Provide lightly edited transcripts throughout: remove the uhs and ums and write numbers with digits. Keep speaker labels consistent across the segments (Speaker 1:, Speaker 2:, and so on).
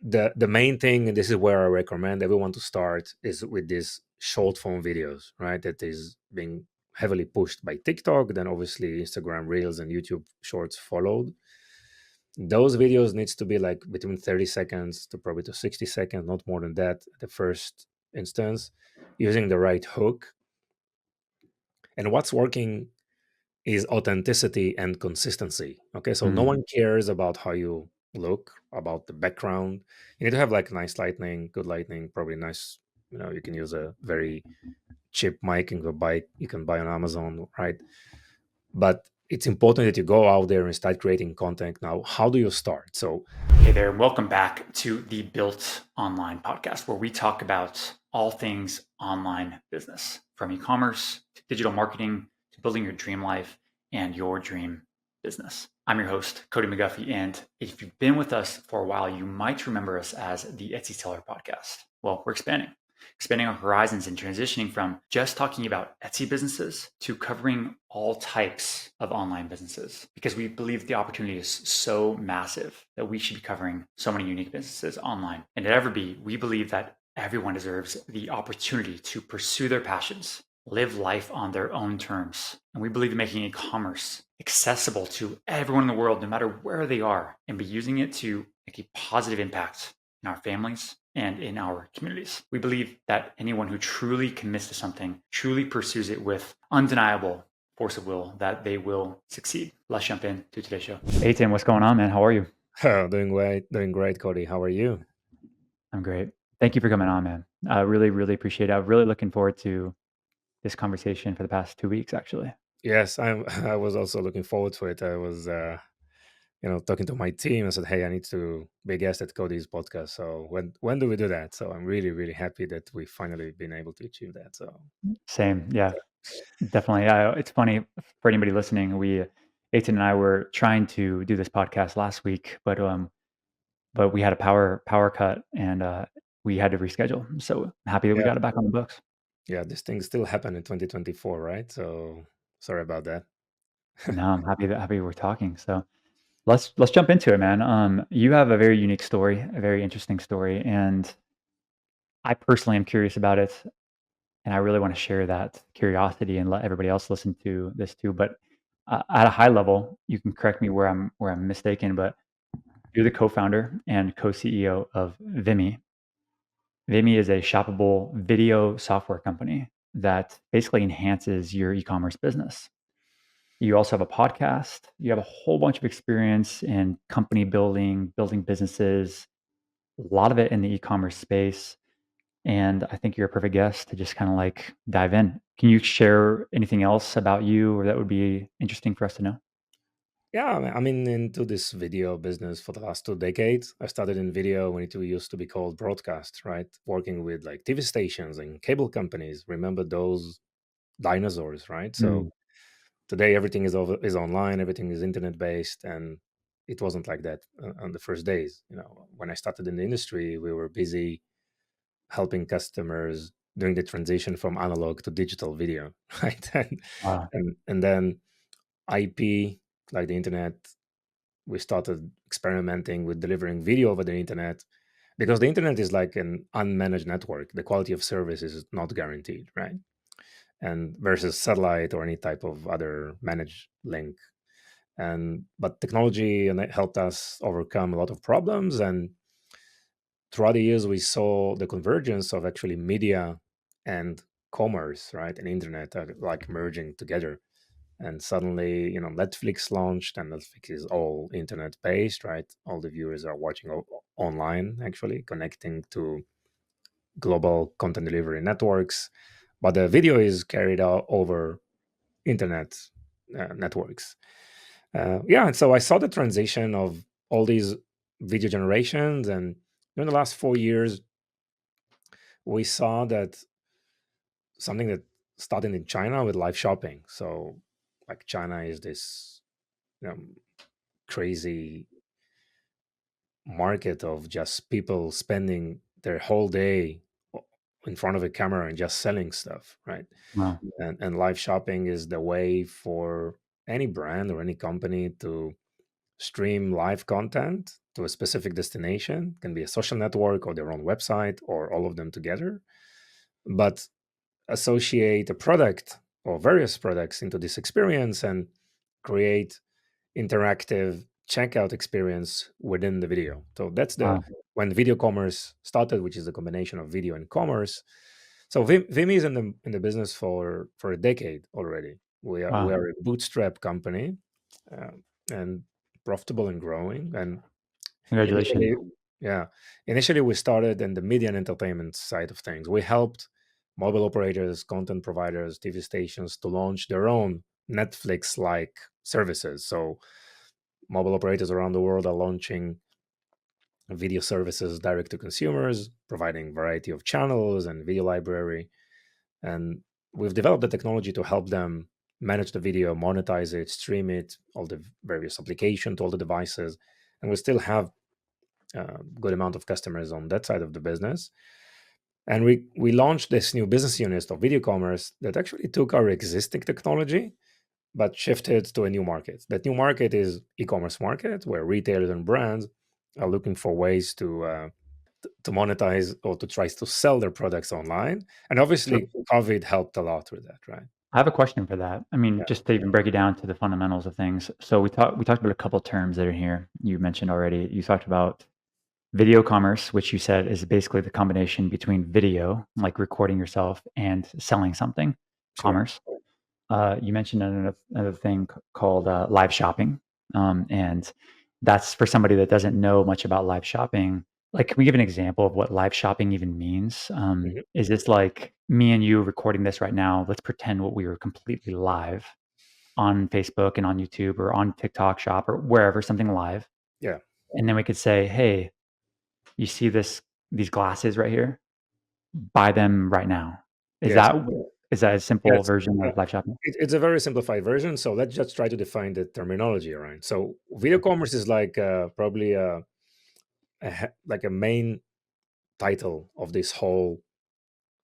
Speaker 1: the main thing, and this is where I recommend everyone to start, is with these short form videos, right? That is being heavily pushed by TikTok, then obviously Instagram Reels and YouTube Shorts followed. Those videos needs to be like between 30 seconds to probably to 60 seconds, not more than that at the first instance, using the right hook. And what's working is authenticity and consistency. Okay, so no
Speaker 2: Mm.
Speaker 1: one cares about how you look, about the background. You need to have like nice lighting, good lighting, probably nice. You can use a very cheap mic and go buy. You can buy on Amazon, right? But it's important that you go out there and start creating content. Now, how do you start? So,
Speaker 2: Hey there, welcome back to the Built Online podcast, where we talk about all things online business, from e-commerce to digital marketing to building your dream life and your dream business. I'm your host, Cody McGuffie, and if you've been with us for a while, you might remember us as the Etsy Seller Podcast. Well, we're expanding our horizons and transitioning from just talking about Etsy businesses to covering all types of online businesses, because we believe the opportunity is so massive that we should be covering so many unique businesses online. And at EverBee, we believe that everyone deserves the opportunity to pursue their passions, live life on their own terms. And we believe in making e-commerce accessible to everyone in the world, no matter where they are, and be using it to make a positive impact in our families and in our communities. We believe that anyone who truly commits to something, truly pursues it with undeniable force of will, that they will succeed. Let's jump into today's show. Eitan, what's going on, man? How are you?
Speaker 1: doing great, Cody. How are you?
Speaker 2: I'm great. Thank you for coming on, man. I really, really appreciate it. I'm really looking forward to this conversation for the past 2 weeks, actually.
Speaker 1: Yes, I'm. I was also looking forward to it. I was, talking to my team. I said, "Hey, I need to be a guest at Cody's podcast." So when do we do that? So I'm really really happy that we finally been able to achieve that. So
Speaker 2: Same. Yeah, definitely. It's funny for anybody listening. Eitan and I were trying to do this podcast last week, but we had a power cut and we had to reschedule. So I'm happy that we
Speaker 1: yeah,
Speaker 2: got it back on the books.
Speaker 1: yeah, this thing still happened in 2024, right? So sorry about that.
Speaker 2: No, I'm happy we're talking. So let's jump into it, man. You have a very unique story, a very interesting story, and I personally am curious about it, and I really want to share that curiosity and let everybody else listen to this too. But at a high level, you can correct me where I'm mistaken, but you're the co-founder and co-CEO of Vimmi. Vimmi is a shoppable video software company that basically enhances your e-commerce business. You also have a podcast. You have a whole bunch of experience in company building, building businesses, a lot of it in the e-commerce space. And I think you're a perfect guest to just kind of like dive in. Can you share anything else about you or that would be interesting for us to know?
Speaker 1: Yeah, I'm into this video business for the last 2 decades. I started in video when it used to be called broadcast, right? Working with like TV stations and cable companies. Remember those dinosaurs, right? So
Speaker 2: Mm,
Speaker 1: today everything is online, everything is internet based, and it wasn't like that on the first days. When I started in the industry, we were busy helping customers doing the transition from analog to digital video, right?
Speaker 2: wow.
Speaker 1: And then IP, like the internet, we started experimenting with delivering video over the internet because the internet is like an unmanaged network. The quality of service is not guaranteed, right? And versus satellite or any type of other managed link. And but technology and it helped us overcome a lot of problems. And throughout the years, we saw the convergence of actually media and commerce, right, and internet are like merging together. And suddenly, Netflix launched, and Netflix is all internet based, right? All the viewers are watching online, actually connecting to global content delivery networks, but the video is carried out over internet networks. Yeah, and so I saw the transition of all these video generations, and in the last 4 years, we saw that something that started in China with live shopping. So, like China is this you know, crazy market of just people spending their whole day in front of a camera and just selling stuff, right?
Speaker 2: Wow.
Speaker 1: And live shopping is the way for any brand or any company to stream live content to a specific destination. It can be a social network or their own website or all of them together. But associate a product or various products into this experience and create interactive checkout experience within the video. So that's the
Speaker 2: Wow.
Speaker 1: when video commerce started, which is a combination of video and commerce. So Vimmi is in the business for a decade already. We
Speaker 2: Wow.
Speaker 1: are a bootstrap company, uh, and profitable and growing. And
Speaker 2: Congratulations.
Speaker 1: initially, yeah, initially we started in the media and entertainment side of things. We helped mobile operators, content providers, TV stations to launch their own Netflix-like services. So mobile operators around the world are launching video services direct to consumers, providing variety of channels and video library. And we've developed the technology to help them manage the video, monetize it, stream it, all the various applications to all the devices. And we still have a good amount of customers on that side of the business. And we launched this new business unit of video commerce that actually took our existing technology but shifted to a new market. That new market is e-commerce market, where retailers and brands are looking for ways to monetize or to try to sell their products online. And
Speaker 2: So
Speaker 1: obviously, COVID helped a lot with that, right?
Speaker 2: I have a question for that. I mean,
Speaker 1: Yeah.
Speaker 2: just to even break it down to the fundamentals of things. So we talked about a couple terms that are here. You mentioned already. You talked about video commerce, which you said is basically the combination between video, like recording yourself, and selling something,
Speaker 1: Sure.
Speaker 2: commerce. You mentioned another thing called live shopping, and that's for somebody that doesn't know much about live shopping. Like, can we give an example of what live shopping even means?
Speaker 1: Mhm.
Speaker 2: Is this like me and you recording this right now? Let's pretend what we were completely live on Facebook and on YouTube or on TikTok Shop or wherever, something live,
Speaker 1: Yeah.
Speaker 2: and then we could say, "Hey, you see these glasses right here? Buy them right now." Is
Speaker 1: Yes.
Speaker 2: that is that a simple
Speaker 1: Yes.
Speaker 2: version
Speaker 1: Uh,
Speaker 2: of live shopping?
Speaker 1: it's a very simplified version. So let's just try to define the terminology, right? So video commerce is like probably like a main title of this whole,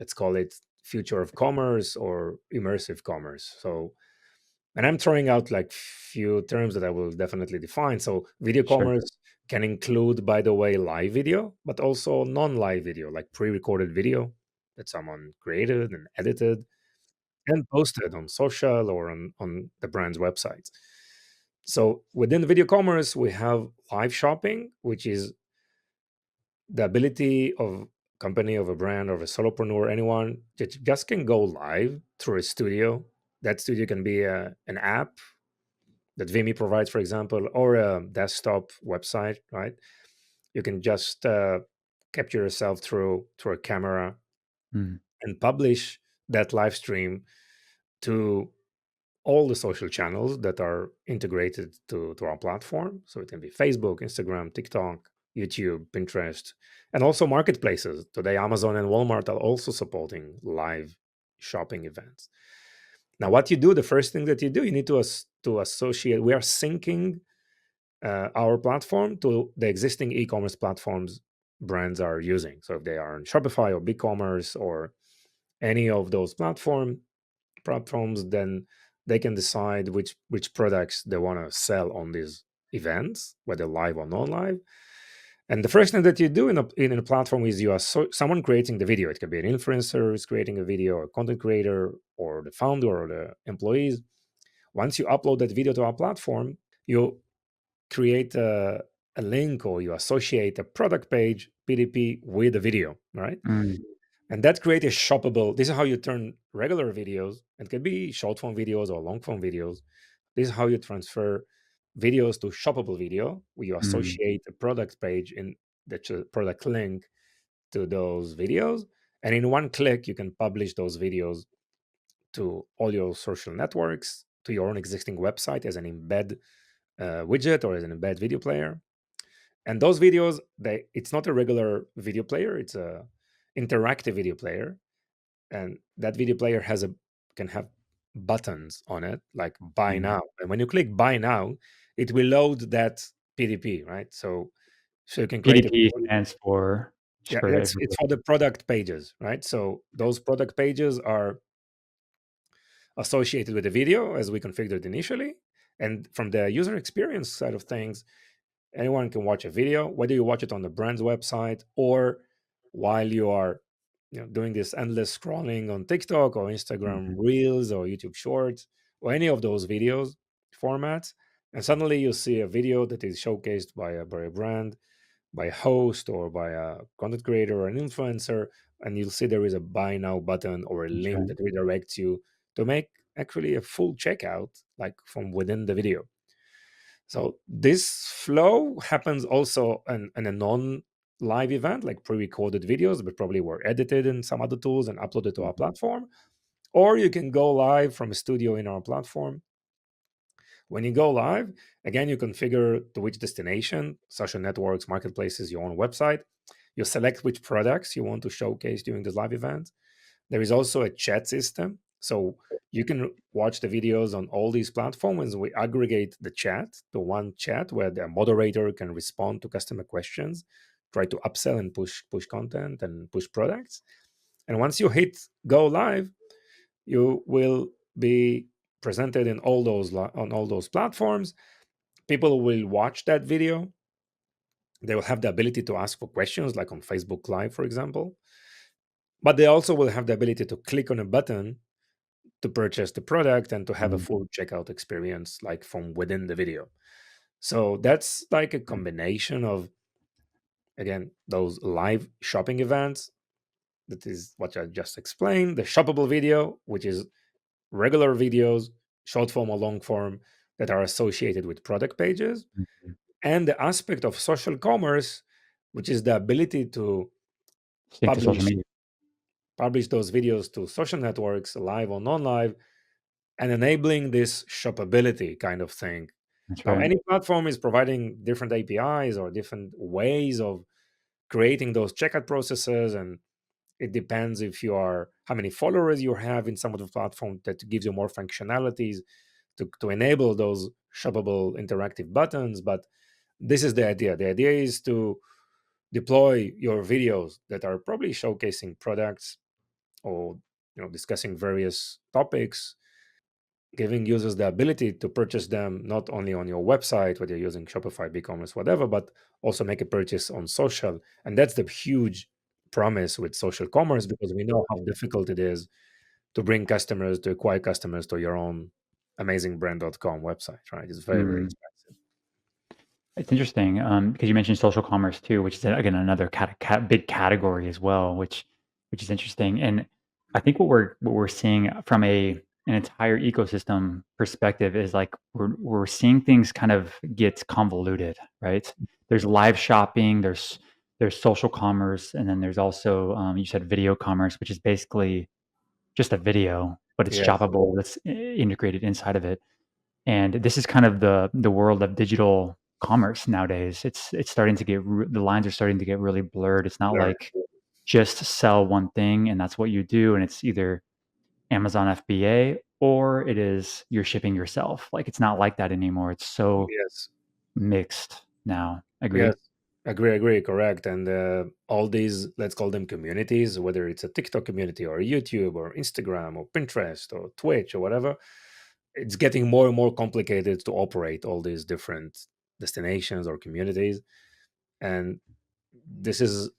Speaker 1: let's call it, future of commerce or immersive commerce. So, and I'm throwing out like few terms that I will definitely define. So video
Speaker 2: Sure.
Speaker 1: commerce can include, by the way, live video, but also non-live video, like pre-recorded video that someone created and edited and posted on social or on the brand's websites. So within video commerce, we have live shopping, which is the ability of company, of a brand, of a solopreneur, anyone that just can go live through a studio. That studio can be an app that Vimmi provides, for example, or a desktop website, right? You can just capture yourself through a camera
Speaker 2: Mm,
Speaker 1: and publish that live stream to all the social channels that are integrated to our platform. So it can be Facebook, Instagram, TikTok, YouTube, Pinterest, and also marketplaces. Today, Amazon and Walmart are also supporting live shopping events. Now, what you do, the first thing that you do, you need to associate. We are syncing our platform to the existing e-commerce platforms brands are using. So if they are on Shopify or BigCommerce or any of those platforms, then they can decide which products they want to sell on these events, whether live or non-live. And the first thing that you do in a platform is you are someone creating the video. It can be an influencer who's creating a video, or a content creator, or the founder, or the employees. Once you upload that video to our platform, you create a link or you associate a product page PDP with the video, right?
Speaker 2: mm,
Speaker 1: And that creates a shoppable. This is how you turn regular videos. It can be short form videos or long form videos. This is how you transfer videos to shoppable video, where you
Speaker 2: mm,
Speaker 1: associate a product page in the product link to those videos. And in one click, you can publish those videos to all your social networks, to your own existing website as an embed widget or as an embed video player. And those videos, it's not a regular video player; it's a interactive video player, and that video player can have buttons on it like buy
Speaker 2: mm.
Speaker 1: now, and when you click buy now it will load that pdp, right? So you can create a
Speaker 2: PDP stands for, just
Speaker 1: yeah,
Speaker 2: for
Speaker 1: it's
Speaker 2: everybody.
Speaker 1: for the product pages, right? So those product pages are associated with the video as we configured initially, And from the user experience side of things, anyone can watch a video, whether you watch it on the brand's website or while you are doing this endless scrolling on TikTok or Instagram
Speaker 2: Mhm.
Speaker 1: Reels or YouTube Shorts or any of those videos formats. And suddenly you see a video that is showcased by a brand, by a host, or by a content creator or an influencer. And you'll see there is a buy now button or a
Speaker 2: That's
Speaker 1: link
Speaker 2: right.
Speaker 1: that redirects you to make actually a full checkout, like from within the video. So this flow happens also in a non-live event, like pre-recorded videos, but probably were edited in some other tools and uploaded to our
Speaker 2: Mhm.
Speaker 1: platform. Or you can go live from a studio in our platform. When you go live, again, you configure to which destination, social networks, marketplaces, your own website. You select which products you want to showcase during this live event. There is also a chat system. So you can watch the videos on all these platforms. We aggregate the chat to one chat where the moderator can respond to customer questions, try to upsell and push content and push products. And once you hit go live, you will be presented in on all those platforms. People will watch that video. They will have the ability to ask for questions, like on Facebook Live, for example. But they also will have the ability to click on a button to purchase the product and to have a
Speaker 2: Mhm.
Speaker 1: full checkout experience like from within the video. So that's like a combination of, again, those live shopping events, that is what I just explained, the shoppable video, which is regular videos, short form or long form, that are associated with product pages,
Speaker 2: Mhm.
Speaker 1: and the aspect of social commerce, which is the ability to
Speaker 2: Sync to social
Speaker 1: publish
Speaker 2: media.
Speaker 1: publish those videos to social networks, live or non-live, and enabling this shoppability kind of thing.
Speaker 2: That's
Speaker 1: Now,
Speaker 2: right.
Speaker 1: any platform is providing different APIs or different ways of creating those checkout processes, and it depends if you are how many followers you have in some of the platform that gives you more functionalities to enable those shoppable interactive buttons. But this is the idea. The idea is to deploy your videos that are probably showcasing products or discussing various topics, giving users the ability to purchase them not only on your website, whether you're using Shopify, BigCommerce, whatever, but also make a purchase on social. And that's the huge promise with social commerce, because we know how difficult it is to bring customers, to acquire customers to your own amazingbrand.com website, right? It's very, very
Speaker 2: Mm.
Speaker 1: expensive.
Speaker 2: It's interesting, because you mentioned social commerce too, which is, again, another big category as well, which is interesting. And I think what we're seeing from an entire ecosystem perspective is, like, we're seeing things kind of get convoluted, right? There's live shopping, there's social commerce, and then there's also, you said video commerce, which is basically just a video, but it's
Speaker 1: Yes,
Speaker 2: shoppable, that's integrated inside of it. And this is kind of the world of digital commerce nowadays. It's starting to get the lines are starting to get really blurred. It's not
Speaker 1: blur.
Speaker 2: like just sell one thing and that's what you do, and it's either Amazon FBA or it is you're shipping yourself. Like, it's not like that anymore. It's so
Speaker 1: Yes.
Speaker 2: mixed now.
Speaker 1: Yes,
Speaker 2: Agree?
Speaker 1: agree, correct. And all these, let's call them communities, whether it's a TikTok community or YouTube or Instagram or Pinterest or Twitch or whatever, it's getting more and more complicated to operate all these different destinations or communities. And this is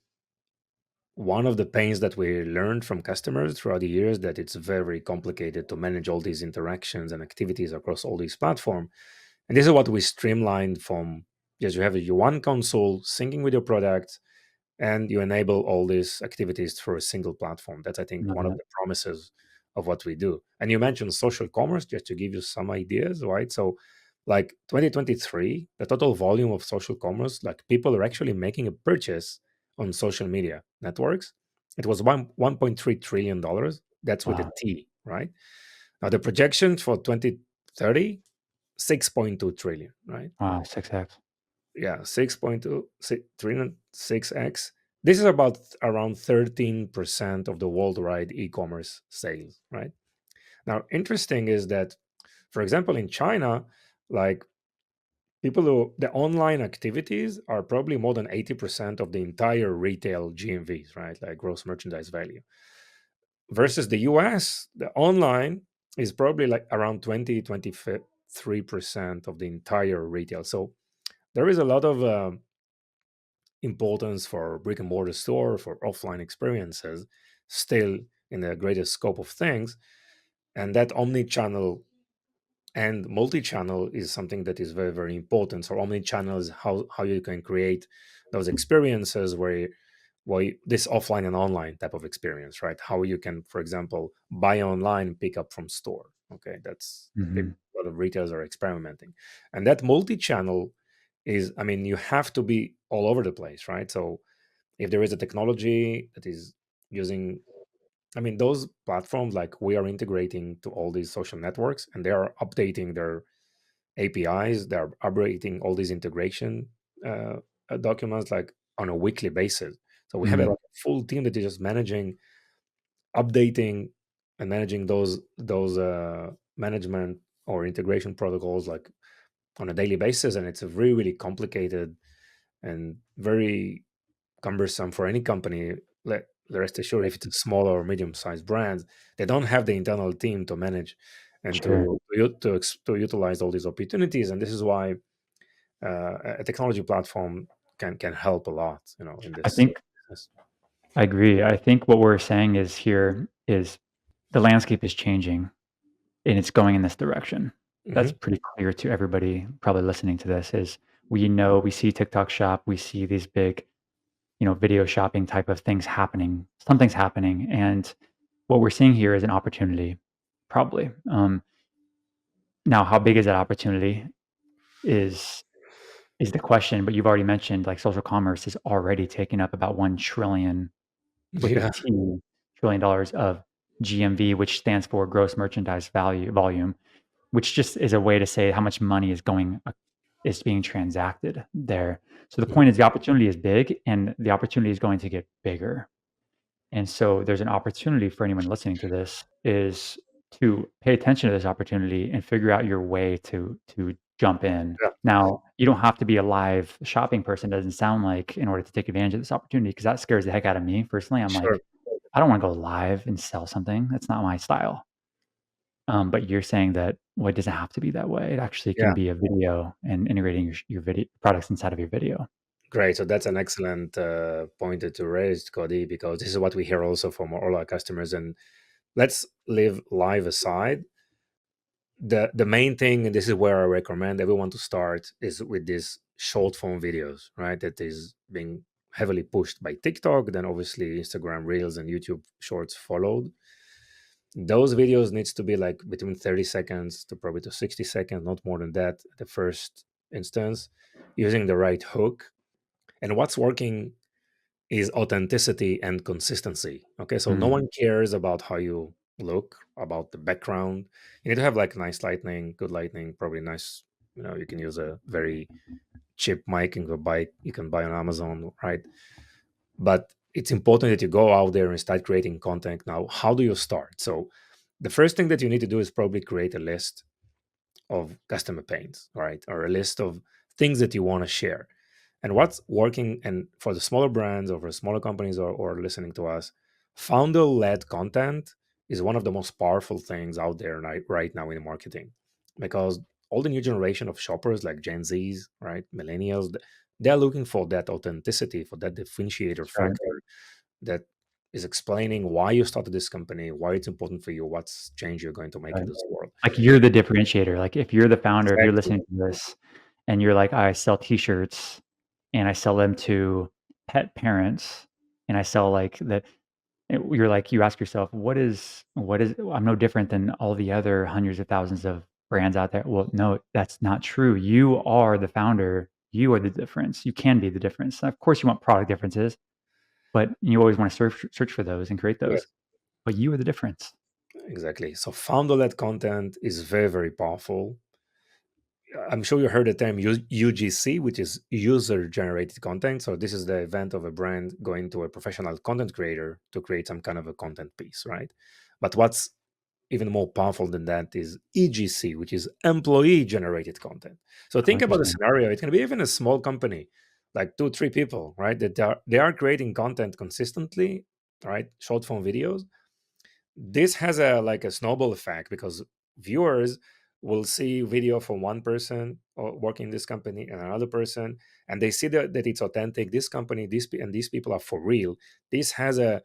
Speaker 1: one of the pains that we learned from customers throughout the years, that it's very complicated to manage all these interactions and activities across all these platforms. And this is what we streamlined from, yes, you have your one console syncing with your product, and you enable all these activities through a single platform. That's, I think,
Speaker 2: Love
Speaker 1: one of
Speaker 2: that.
Speaker 1: the promises of what we do. And you mentioned social commerce, just to give you some ideas, right? So, like 2023, the total volume of social commerce, like people are actually making a purchase on social media networks. It was 1.3 trillion dollars. That's with a
Speaker 2: Wow.
Speaker 1: T, right? Now the projection for 2030, 6.2 trillion, right?
Speaker 2: Wow, 6x.
Speaker 1: Yeah, 6.2 trillion, 6x. This is about around 13% of the worldwide e-commerce sales, right? Now, interesting is that, for example, in China, like people who the online activities are probably more than 80% of the entire retail GMVs, right? Like gross merchandise value. Versus the US, the online is probably like around 20, 25. 3% of the entire retail. So there is a lot of importance for brick and mortar store, for offline experiences, still in the greatest scope of things. And that omni-channel and multi-channel is something that is very, very important. So omni-channel is how you can create those experiences where this offline and online type of experience, right? How you can, for example, buy online, pick up from store. Okay, that's
Speaker 2: Hmm.
Speaker 1: a lot of retailers are experimenting, and that multi-channel is, I mean, you have to be all over the place, right? So if there is a technology that is using, I mean, those platforms, like we are integrating to all these social networks and they are updating their APIs, they're updating all these integration uh, documents like on a weekly basis. So we have a
Speaker 2: Hmm.
Speaker 1: like, full team that is just managing, updating, and managing those management or integration protocols like on a daily basis, and it's a really really complicated and very cumbersome for any company. Rest assured, if it's a small or medium-sized brand, they don't have the internal team to manage and
Speaker 2: Sure.
Speaker 1: to utilize all these opportunities. And this is why a technology platform can help a lot, in
Speaker 2: I
Speaker 1: this
Speaker 2: think
Speaker 1: business.
Speaker 2: I agree. I think what we're saying is here is the landscape is changing and it's going in this direction. That's
Speaker 1: Hmm.
Speaker 2: pretty clear to everybody probably listening to this is we know we see TikTok shop, we see these big, video shopping type of things happening. Something's happening. And what we're seeing here is an opportunity, probably. Now, how big is that opportunity is is the question, but you've already mentioned like social commerce is already taking up about 1 trillion with a
Speaker 1: Yeah,
Speaker 2: T, trillion dollars of GMV, which stands for gross merchandise value volume, which just is a way to say how much money is being transacted there. So the point is the opportunity is big and the opportunity is going to get bigger. And so there's an opportunity for anyone listening to this is to pay attention to this opportunity and figure out your way to jump in.
Speaker 1: yeah,
Speaker 2: Now, you don't have to be a live shopping person, doesn't sound like, in order to take advantage of this opportunity, because that scares the heck out of me. Personally, I'm
Speaker 1: sure.
Speaker 2: like, I don't want to go live and sell something. That's not my style. But you're saying that, well, it doesn't have to be that way. It actually can
Speaker 1: Yeah,
Speaker 2: be a video and integrating your video products inside of your video.
Speaker 1: great. So that's an excellent point to raise, Cody, because this is what we hear also from all our customers. And let's leave live aside. The main thing, and this is where I recommend everyone to start, is with these short form videos, right? That is being heavily pushed by TikTok, then obviously Instagram Reels and YouTube Shorts followed. Those videos needs to be like between 30 seconds to probably to 60 seconds, not more than that at the first instance, using the right hook. And what's working is authenticity and consistency. Okay, so no
Speaker 2: Mm,
Speaker 1: one cares about how you look, about the background. You need to have like nice lighting, good lighting, probably nice. You can use a very cheap mic and you can buy on Amazon, right? But it's important that you go out there and start creating content. Now, how do you start? So the first thing that you need to do is probably create a list of customer pains, right? Or a list of things that you want to share. And what's working, and for the smaller brands or for smaller companies or listening to us, founder led content is one of the most powerful things out there right now in marketing, because all the new generation of shoppers like Gen Zs, right, millennials, they're looking for that authenticity, for that differentiator
Speaker 2: right.
Speaker 1: factor that is explaining why you started this company, why it's important for you, what's change you're going to make in
Speaker 2: Right.
Speaker 1: this world.
Speaker 2: Like, you're the differentiator. Like, if you're the founder, if you're
Speaker 1: Exactly.
Speaker 2: listening to this and you're like, "I sell T-shirts, and I sell them to pet parents, and I sell, like, the" you're like, you ask yourself, "What is I'm no different than all the other hundreds of thousands of brands out there." Well, no, that's not true. You are the founder. You are the difference. You can be the difference. Of course, you want product differences, but you always wanna search for those and create those,
Speaker 1: Yes,
Speaker 2: but you are the difference.
Speaker 1: exactly. So founder-led content is very, very powerful. I'm sure you heard the term UGC, which is user-generated content. So this is the event of a brand going to a professional content creator to create some kind of a content piece, right? But what's even more powerful than that is EGC, which is employee-generated content. So
Speaker 2: Oh,
Speaker 1: think about a
Speaker 2: interesting.
Speaker 1: scenario. It can be even a small company, like two, three people, right? That they are creating content consistently, right? Short form videos. This has a like a snowball effect because viewers will see video from one person working in this company and another person, and they see that it's authentic. This company, and these people are for real. This has a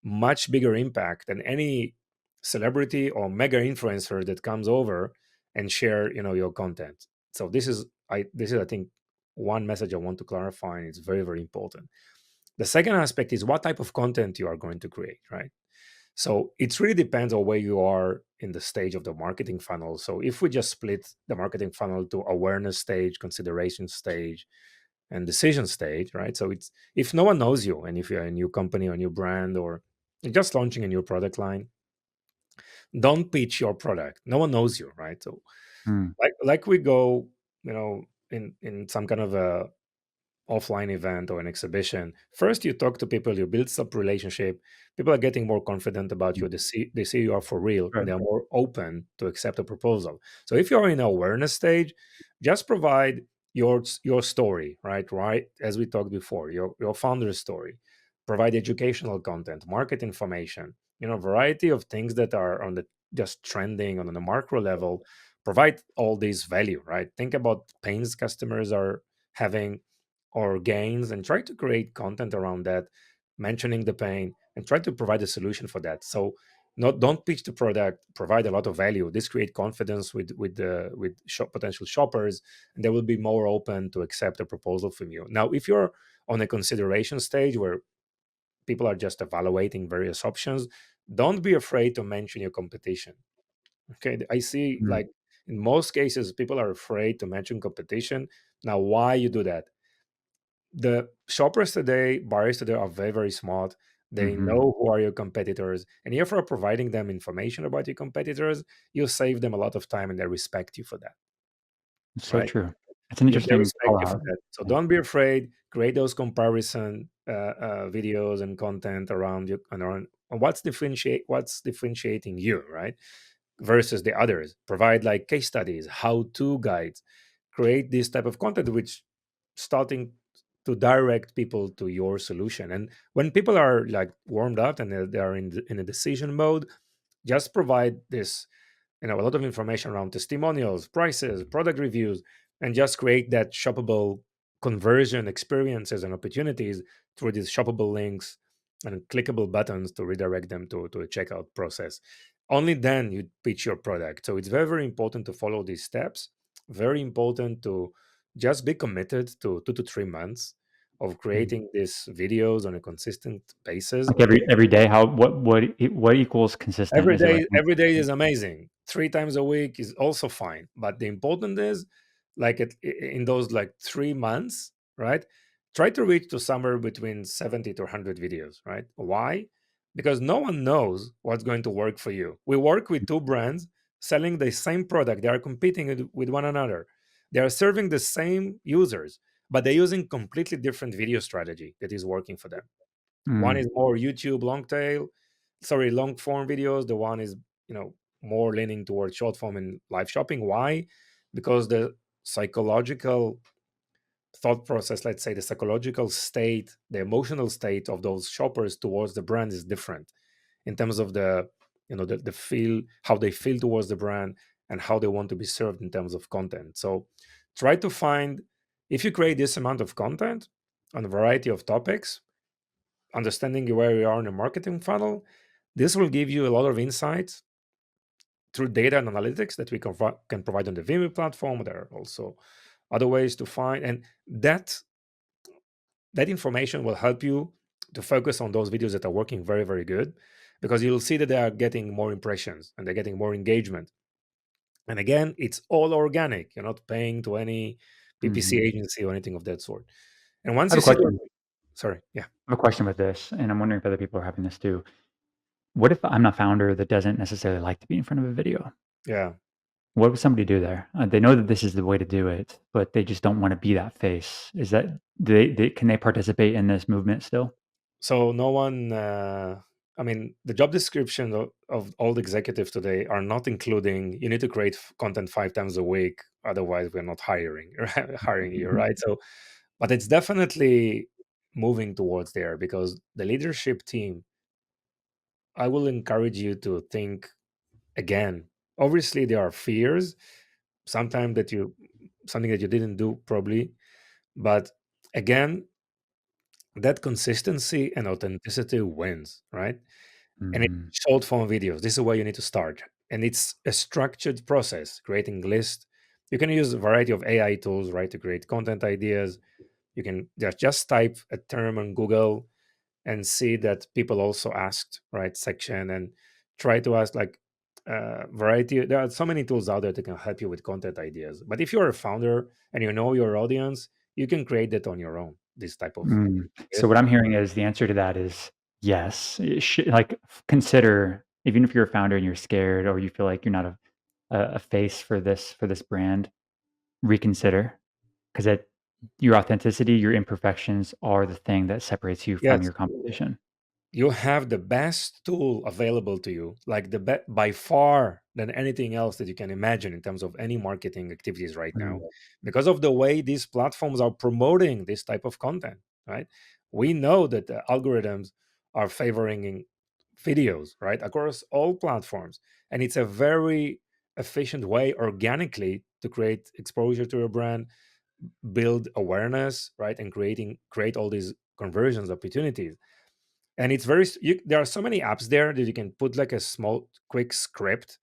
Speaker 1: much bigger impact than any celebrity or mega influencer that comes over and share, your content. So this is I think one message I want to clarify, and it's very, very important. The second aspect is what type of content you are going to create, right? So it really depends on where you are in the stage of the marketing funnel. So if we just split the marketing funnel to awareness stage, consideration stage, and decision stage, right? So it's, if no one knows you, and if you're a new company or new brand, or you're just launching a new product line, don't pitch your product. No one knows you, right? So
Speaker 2: Mm.
Speaker 1: like we go, in some kind of a offline event or an exhibition, first you talk to people, you build some relationship. People are getting more confident about you. They see you are for real, and
Speaker 2: Right.
Speaker 1: they're more open to accept a proposal. So if you're in awareness stage, just provide your story, right, as we talked before, your founder's story. Provide educational content, market information, variety of things that are on the just trending on the macro level. Provide all these value, right? Think about pains customers are having, or gains, and try to create content around that, mentioning the pain, and try to provide a solution for that. So not don't pitch the product, provide a lot of value. This create confidence with potential shoppers, and they will be more open to accept a proposal from you. Now if you're on a consideration stage where people are just evaluating various options, don't be afraid to mention your competition. Okay, I see,
Speaker 2: Mm.
Speaker 1: like, in most cases people are afraid to mention competition. Now why you do that? The shoppers today, buyers today, are very, very smart. They
Speaker 2: Hmm.
Speaker 1: know who are your competitors, and if you're providing them information about your competitors, you save them a lot of time, and they respect you for that,
Speaker 2: It's so
Speaker 1: right?
Speaker 2: true. It's an
Speaker 1: They
Speaker 2: interesting
Speaker 1: respect
Speaker 2: call
Speaker 1: you for
Speaker 2: out.
Speaker 1: that. So
Speaker 2: Yeah.
Speaker 1: don't be afraid. Create those comparison videos and content around you, and around on what's differentiating you, right, versus the others. Provide like case studies, how-to guides. Create this type of content, which starting to direct people to your solution. And when people are like warmed up and they are in a decision mode, just provide this, a lot of information around testimonials, prices, product reviews, and just create that shoppable conversion experiences and opportunities through these shoppable links and clickable buttons to redirect them to a checkout process. Only then you pitch your product. So it's very, very important to follow these steps. Very important to just be committed to 2 to 3 months of
Speaker 2: Mm.
Speaker 1: creating these videos on a consistent basis.
Speaker 2: Like every day, how what equals consistent?
Speaker 1: Every
Speaker 2: Is it like
Speaker 1: day, every day is amazing. 3 times a week is also fine. But the important is, like, in those like 3 months, right? Try to reach to somewhere between 70 to 100 videos, right? Why? Because no one knows what's going to work for you. We work with two brands selling the same product. They are competing with one another. They are serving the same users, but they're using completely different video strategy that is working for them. One
Speaker 2: mm,
Speaker 1: is more YouTube long form videos. The one is, more leaning towards short form and live shopping. Why? Because the psychological thought process, let's say the psychological state, the emotional state of those shoppers towards the brand is different in terms of the feel, how they feel towards the brand, and how they want to be served in terms of content. So try to find, if you create this amount of content on a variety of topics, understanding where you are in a marketing funnel, this will give you a lot of insights through data and analytics that we can provide on the Vimmi platform. There are also other ways to find, and that information will help you to focus on those videos that are working very, very good, because you'll see that they are getting more impressions and they're getting more engagement. And again, it's all organic. You're not paying to any PPC
Speaker 2: mhm.
Speaker 1: agency or anything of that sort. And once
Speaker 2: I have
Speaker 1: you
Speaker 2: a
Speaker 1: see those,
Speaker 2: question.
Speaker 1: sorry, yeah,
Speaker 2: I have a question with this, and I'm wondering if other people are having this too. What if I'm a founder that doesn't necessarily like to be in front of a video?
Speaker 1: yeah.
Speaker 2: What would somebody do there? They know that this is the way to do it, but they just don't want to be that face. Is that can they participate in this movement still?
Speaker 1: So no one, I mean, the job description of all the executives today are not including you need to create content 5 times a week, otherwise we're not hiring hiring you,
Speaker 2: Mhm.
Speaker 1: right? So, but it's definitely moving towards there, because the leadership team, I will encourage you to think again. Obviously, there are fears, sometime that you something that you didn't do probably. But again, that consistency and authenticity wins, right? And it's
Speaker 2: Mhm.
Speaker 1: short form videos. This is where you need to start. And it's a structured process, creating lists. You can use a variety of AI tools, right, to create content ideas. You can just type a term on Google and see that people also asked, right, section, and try to ask like variety. There are so many tools out there that can help you with content ideas. But if you're a founder and you know your audience, you can create that on your own, this type of
Speaker 2: Mm. So
Speaker 1: ideas.
Speaker 2: what I'm hearing is the answer to that is yes. It should, like, consider, even if you're a founder and you're scared or you feel like you're not a face for this brand, reconsider, 'cause it your authenticity, your imperfections are the thing that separates you from
Speaker 1: Yes,
Speaker 2: your competition.
Speaker 1: you have the best tool available to you, like by far than anything else that you can imagine in terms of any marketing activities right now,
Speaker 2: Mm,
Speaker 1: because of the way these platforms are promoting this type of content, right? We know that the algorithms are favoring in videos, right, across all platforms, and it's a very efficient way organically to create exposure to your brand, build awareness, right, and create all these conversions opportunities. And it's there are so many apps there that you can put like a small quick script,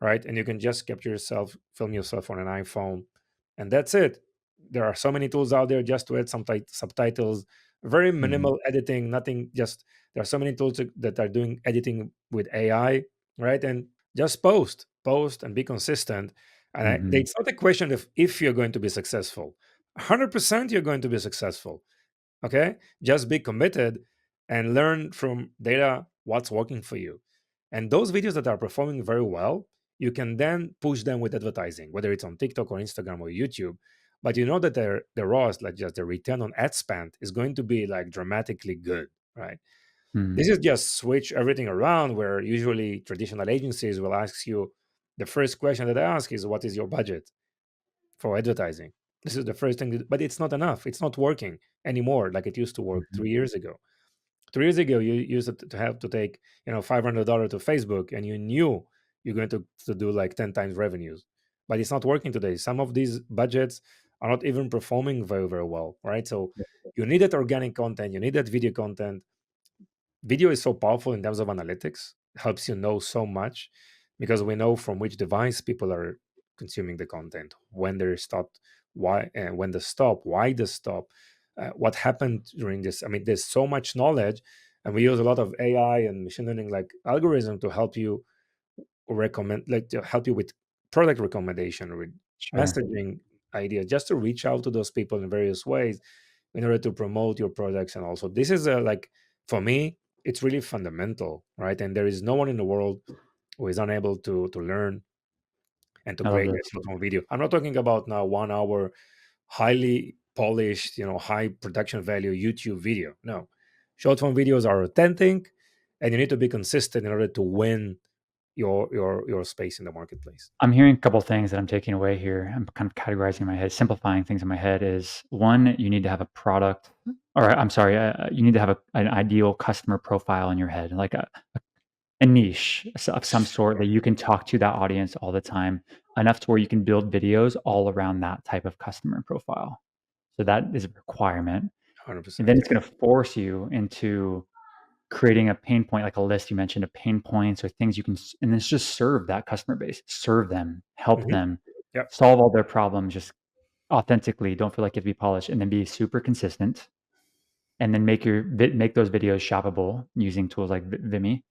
Speaker 1: right, and you can just capture yourself, film yourself on an iPhone, and that's it. There are so many tools out there just to add some subtitles, very
Speaker 2: mhm,
Speaker 1: minimal editing, nothing, just there are so many tools that are doing editing with AI, right? And just post and be consistent. And
Speaker 2: mhm,
Speaker 1: it's not a question of if you're going to be successful. 100% you're going to be successful. Okay, just be committed and learn from data what's working for you. And those videos that are performing very well, you can then push them with advertising, whether it's on TikTok or Instagram or YouTube. But you know that the ROAS, like just the return on ad spend, is going to be like dramatically good, right? This
Speaker 2: mm,
Speaker 1: is just switch everything around, where usually traditional agencies will ask you, the first question that they ask is, what is your budget for advertising? This is the first thing, but it's not enough. It's not working anymore like it used to work
Speaker 2: mhm.
Speaker 1: 3 years ago. 3 years ago, you used to have to take, $500 to Facebook, and you knew you're going to do like 10 times revenues. But it's not working today. Some of these budgets are not even performing very, very well, right? So you need that organic content, you need that video content. Video is so powerful in terms of analytics. It helps you know so much because we know from which device people are consuming the content, when they stop, why, when they stop, why they stop, what happened during this. I mean, there's so much knowledge, and we use a lot of AI and machine learning like algorithm to help you recommend, like to help you with product recommendation, with
Speaker 2: Sure.
Speaker 1: messaging ideas, just to reach out to those people in various ways in order to promote your products. And also, this is a, like, for me, it's really fundamental, right? And there is no one in the world who is unable to learn and to
Speaker 2: I love
Speaker 1: create a
Speaker 2: this.
Speaker 1: short form video. I'm not talking about now 1 hour highly polished, high production value YouTube video. No, short form videos are authentic, and you need to be consistent in order to win your space in the marketplace.
Speaker 2: I'm hearing a couple things that I'm taking away here. I'm kind of categorizing in my head, simplifying things in my head is, one, you need to have a product, or I'm sorry, you need to have an ideal customer profile in your head, like a niche of some sort that you can talk to that audience all the time, enough to where you can build videos all around that type of customer profile. So that is a requirement. And then
Speaker 1: 100%.
Speaker 2: it's going to force you into creating a pain point, like a list you mentioned of pain points or things you can, and then just serve that customer base, serve them, help
Speaker 1: Hmm.
Speaker 2: them,
Speaker 1: Yep.
Speaker 2: solve all their problems, just authentically. Don't feel like you have to be polished, and then be super consistent. And then make those videos shoppable using tools like Vimmi,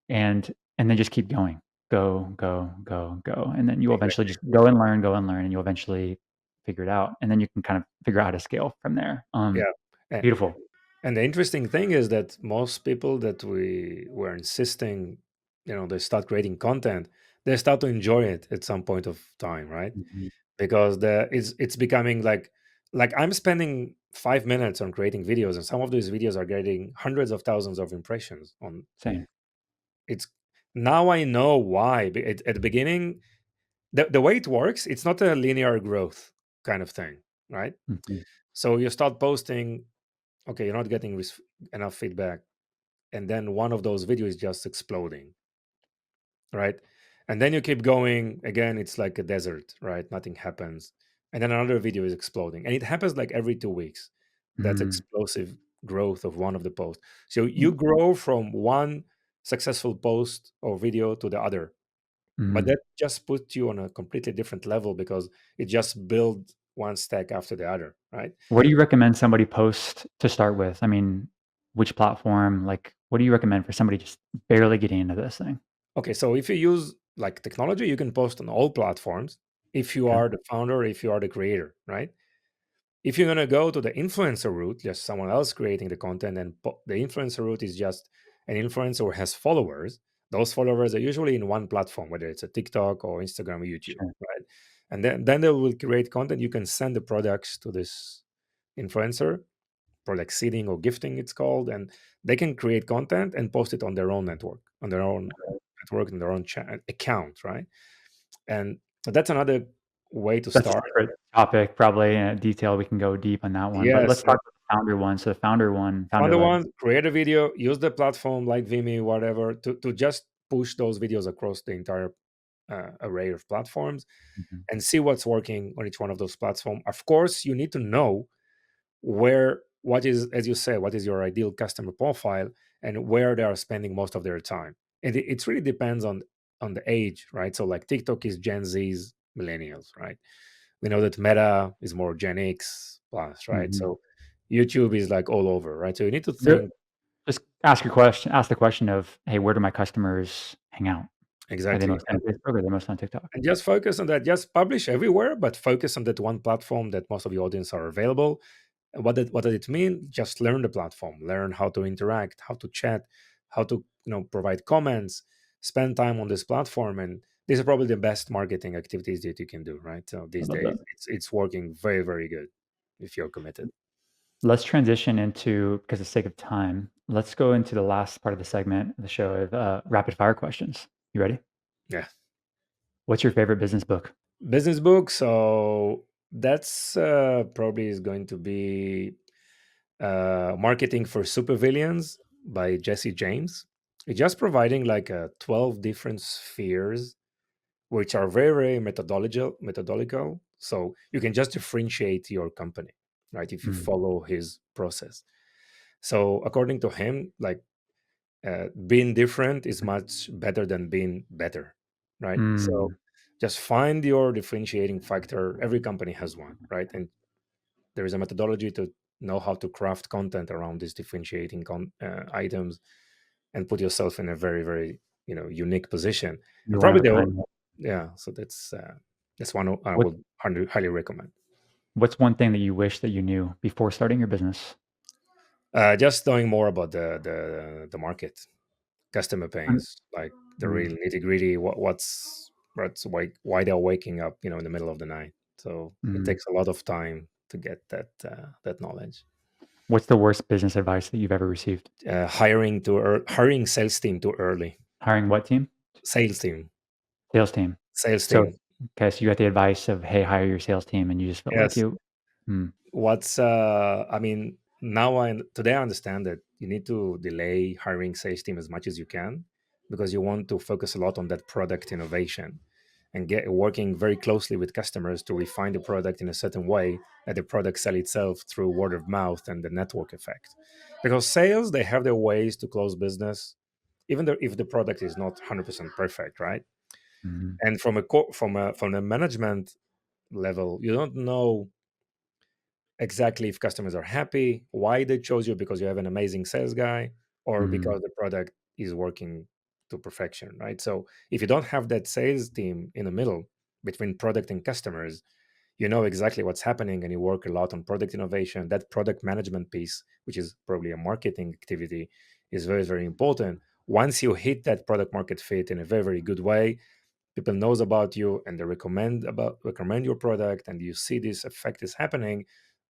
Speaker 2: and then just keep going, go, and then you'll eventually
Speaker 1: Exactly.
Speaker 2: just go and learn, and you'll eventually figure it out, and then you can kind of figure out how to scale from there.
Speaker 1: Yeah. And,
Speaker 2: Beautiful.
Speaker 1: and the interesting thing is that most people that we were insisting, they start creating content, they start to enjoy it at some point of time, right?
Speaker 2: Mhm.
Speaker 1: Because it's becoming like I'm spending 5 minutes on creating videos, and some of these videos are getting hundreds of thousands of impressions on.
Speaker 2: Same.
Speaker 1: It's Now I know why. At the beginning, the way it works, it's not a linear growth kind of thing, right?
Speaker 2: Mhm.
Speaker 1: So you start posting, okay, you're not getting enough feedback, and then one of those videos is just exploding, right? And then you keep going again, it's like a desert, right? Nothing happens. And then another video is exploding, and it happens like every 2 weeks. That's
Speaker 2: Mm.
Speaker 1: explosive growth of one of the posts. So
Speaker 2: Mm.
Speaker 1: you grow from one successful post or video to the other, but
Speaker 2: Mm.
Speaker 1: that just puts you on a completely different level because it just build one stack after the other, right?
Speaker 2: Where do you recommend somebody post to start with? I mean, which platform? Like, what do you recommend for somebody just barely getting into this thing?
Speaker 1: Okay, so if you use like technology, you can post on all platforms if you
Speaker 2: Okay,
Speaker 1: are the founder, if you are the creator, right? If you're gonna go to the influencer route, just someone else creating the content, and the influencer route is just an influencer who has followers. Those followers are usually in one platform, whether it's a TikTok or Instagram or YouTube,
Speaker 2: sure.
Speaker 1: right? And then they will create content. You can send the products to this influencer, product seeding or gifting, it's called, and they can create content and post it on their own network, on their own network, and their own account, right? And that's another way to
Speaker 2: That's a
Speaker 1: start.
Speaker 2: separate topic, probably in detail. We can go deep on that one, but let's
Speaker 1: Yes,
Speaker 2: talk about the founder one. So the founder one,
Speaker 1: on
Speaker 2: founder
Speaker 1: the
Speaker 2: led.
Speaker 1: one, create a video, use the platform like Vimmi, whatever, to just push those videos across the entire array of platforms
Speaker 2: Mhm.
Speaker 1: and see what's working on each one of those platforms. Of course, you need to know what is, as you say, what is your ideal customer profile and where they are spending most of their time. And it really depends on the age, right? So like TikTok is Gen Z's, millennials, right? We know that Meta is more Gen X plus, right?
Speaker 2: Mhm.
Speaker 1: So YouTube is like all over, right? So you need to
Speaker 2: There
Speaker 1: think
Speaker 2: just ask the question of, "Hey, where do my customers hang out? Are they
Speaker 1: exactly.
Speaker 2: mostly on Facebook or are they mostly on TikTok?"
Speaker 1: And just focus on that. Just publish everywhere, but focus on that one platform that most of your audience are available. And what does it mean? Just learn the platform, learn how to interact, how to chat, how to provide comments, spend time on this platform, and these are probably the best marketing activities that you can do, right? So
Speaker 2: I
Speaker 1: these
Speaker 2: love
Speaker 1: days,
Speaker 2: that.
Speaker 1: it's working very very good if you're committed.
Speaker 2: Let's transition into, because of the sake of time, let's go into the last part of the segment of the show of, rapid fire questions. You ready?
Speaker 1: Yeah,
Speaker 2: What's your favorite business book?
Speaker 1: business book. So that's probably is going to be Marketing for Supervillains by Jesse James. It's just providing like 12 different spheres, which are very, very methodological. So you can just differentiate your company, right? If you
Speaker 2: Mm.
Speaker 1: follow his process. So according to him, like being different is much better than being better, right? So
Speaker 2: Mm.
Speaker 1: just find your differentiating factor. Every company has one, right? And there is a methodology to know how to craft content around these differentiating items and put yourself in a very very unique position. And
Speaker 2: You're one of
Speaker 1: probably
Speaker 2: a
Speaker 1: the
Speaker 2: kind.
Speaker 1: yeah, so that's one I
Speaker 2: What
Speaker 1: would highly recommend.
Speaker 2: what's one thing that you wish that you knew before starting your business?
Speaker 1: Just knowing more about the market, customer
Speaker 2: Um,
Speaker 1: pains, like the real
Speaker 2: mm,
Speaker 1: nitty gritty, what's why they're waking up in the middle of the night. So it
Speaker 2: mm.
Speaker 1: takes a lot of time to get that knowledge.
Speaker 2: What's the worst business advice that you've ever received?
Speaker 1: Hiring sales team too early.
Speaker 2: Hiring what team?
Speaker 1: Sales team.
Speaker 2: Sales team.
Speaker 1: Sales
Speaker 2: So,
Speaker 1: team.
Speaker 2: okay, so you got the advice of, "Hey, hire your sales team," and you just felt like
Speaker 1: Yes.
Speaker 2: you mm,
Speaker 1: What's I mean, now today I understand that you need to delay hiring sales team as much as you can because you want to focus a lot on that product innovation and get working very closely with customers to refine the product in a certain way that the product sell itself through word of mouth and the network effect. Because sales, they have their ways to close business, even though if the product is not 100% perfect, right?
Speaker 2: mhm,
Speaker 1: And from a management level, you don't know exactly if customers are happy, why they chose you because you have an amazing sales guy, or
Speaker 2: mm,
Speaker 1: because the product is working to perfection, right? So if you don't have that sales team in the middle between product and customers, you know exactly what's happening and you work a lot on product innovation. That product management piece, which is probably a marketing activity, is very, very important. Once you hit that product market fit in a very, very good way, people knows about you and they recommend your product and you see this effect is happening,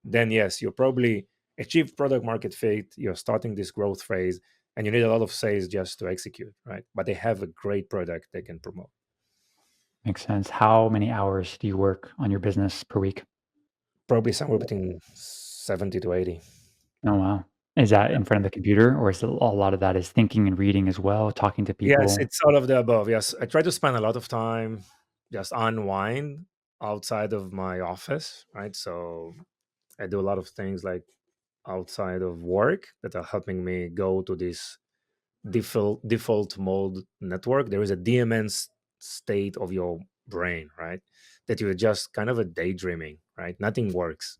Speaker 1: then yes, you probably achieved product market fit, you're starting this growth phase, and you need a lot of sales just to execute, right? But they have a great product they can promote.
Speaker 2: makes sense. How many hours do you work on your business per week?
Speaker 1: Probably somewhere between 70 to 80.
Speaker 2: Oh, wow. Is that in front of the computer, or is a lot of that is thinking and reading as well, talking to
Speaker 1: Yes,
Speaker 2: people?
Speaker 1: it's all of the above. Yes, I try to spend a lot of time just unwind outside of my office, right? So I do a lot of things like outside of work that are helping me go to this default mode network. There is a state of your brain, right? That you're just kind of a daydreaming, right? Nothing works.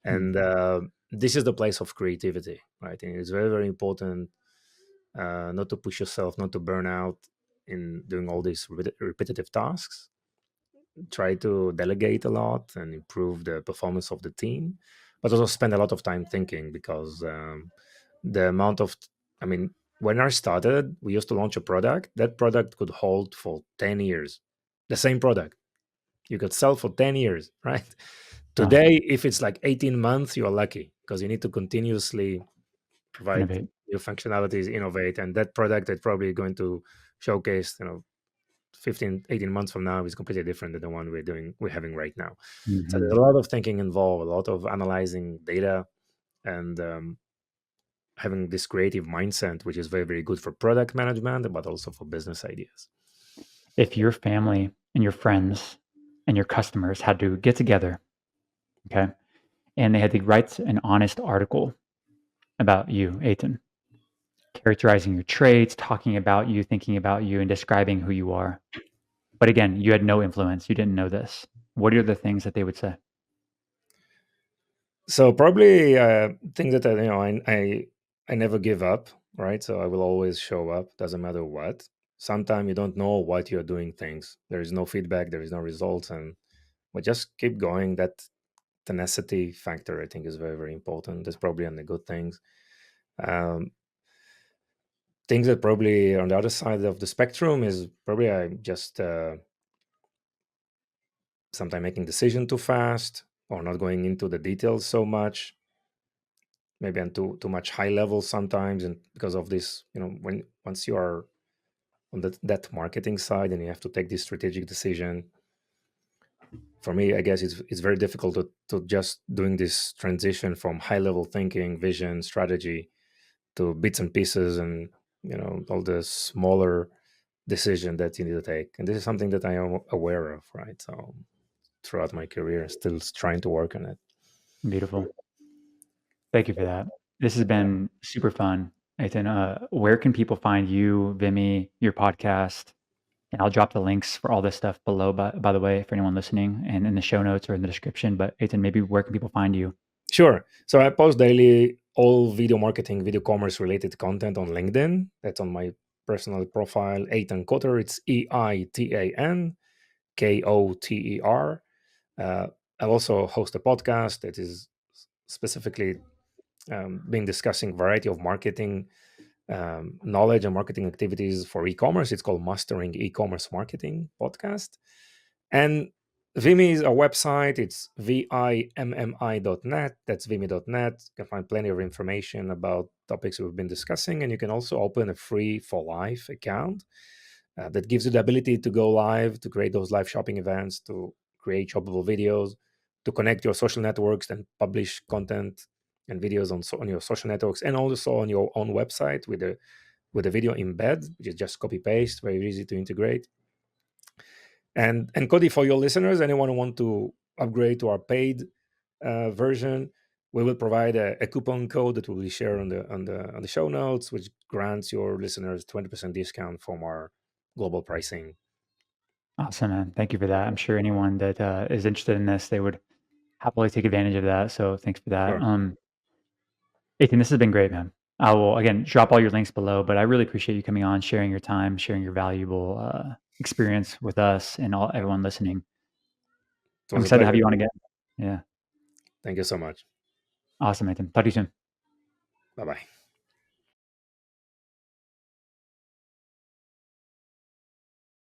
Speaker 2: Hmm,
Speaker 1: And this is the place of creativity, right? And it's very, very important not to push yourself, not to burn out in doing all these repetitive tasks. Try to delegate a lot and improve the performance of the team, but also spend a lot of time thinking because the amount of, I mean, when I started, we used to launch a product. That product could hold for 10 years. The same product you could sell for 10 years, right?
Speaker 2: wow,
Speaker 1: Today, if it's like 18 months, you're lucky because you need to continuously provide
Speaker 2: innovate.
Speaker 1: new functionalities, innovate, and that product is probably going to showcase, 15, 18 months from now is completely different than the one we're having right now. So there's
Speaker 2: Mhm.
Speaker 1: a lot of thinking involved, a lot of analyzing data, and having this creative mindset, which is very, very good for product management, but also for business ideas.
Speaker 2: If your family and your friends and your customers had to get together, okay, and they had to write an honest article about you, Eitan, characterizing your traits, talking about you, thinking about you, and describing who you are. But again, you had no influence. You didn't know this. What are the things that they would say?
Speaker 1: So probably things that I never give up, right? So I will always show up, doesn't matter what. Sometimes you don't know what you're doing things. There is no feedback, there is no results, and we just keep going. That tenacity factor, I think, is very, very important. That's probably on the good things. Um, things that probably on the other side of the spectrum is probably I just sometimes making decision too fast or not going into the details so much. Maybe on too much high level sometimes, and because of this, when once you are on that marketing side and you have to take this strategic decision, for me, I guess it's very difficult to just doing this transition from high level thinking, vision, strategy to bits and pieces, and all the smaller decision that you need to take. And this is something that I am aware of, right? So throughout my career, still trying to work on it.
Speaker 2: Beautiful. Thank you for that. This has been super fun. Ethan, where can people find you, Vimmy, your podcast? And I'll drop the links for all this stuff below, by the way, for anyone listening, and in the show notes or in the description. But Ethan, maybe where can people find you?
Speaker 1: Sure. So I post daily all video marketing, video commerce related content on LinkedIn. That's on my personal profile, Eitan Koter. It's EITAN KOTER. Uh, I also host a podcast that is specifically been discussing variety of marketing knowledge and marketing activities for e-commerce. It's called Mastering E-commerce Marketing Podcast. And Vimmi is a website. It's vimmi.net. That's vimmi.net. You can find plenty of information about topics we've been discussing. And you can also open a free for life account that gives you the ability to go live, to create those live shopping events, to create shoppable videos, to connect your social networks and publish content and videos on your social networks and also on your own website with a video embed, which is just copy paste, very easy to integrate. And Cody, for your listeners, anyone who want to upgrade to our paid version, we will provide a coupon code that will be shared on the show notes, which grants your listeners 20% discount from our global pricing.
Speaker 2: Awesome, man. Thank you for that. I'm sure anyone that is interested in this, they would happily take advantage of that. So thanks for that.
Speaker 1: Sure.
Speaker 2: Ethan, this has been great, man. I will again drop all your links below, but I really appreciate you coming on, sharing your time, sharing your valuable experience with us and all everyone listening.
Speaker 1: It
Speaker 2: I'm
Speaker 1: was a
Speaker 2: excited to have
Speaker 1: pleasure.
Speaker 2: you on again. Yeah.
Speaker 1: Thank you so much.
Speaker 2: Awesome, Ethan. Talk to you soon.
Speaker 1: Bye bye.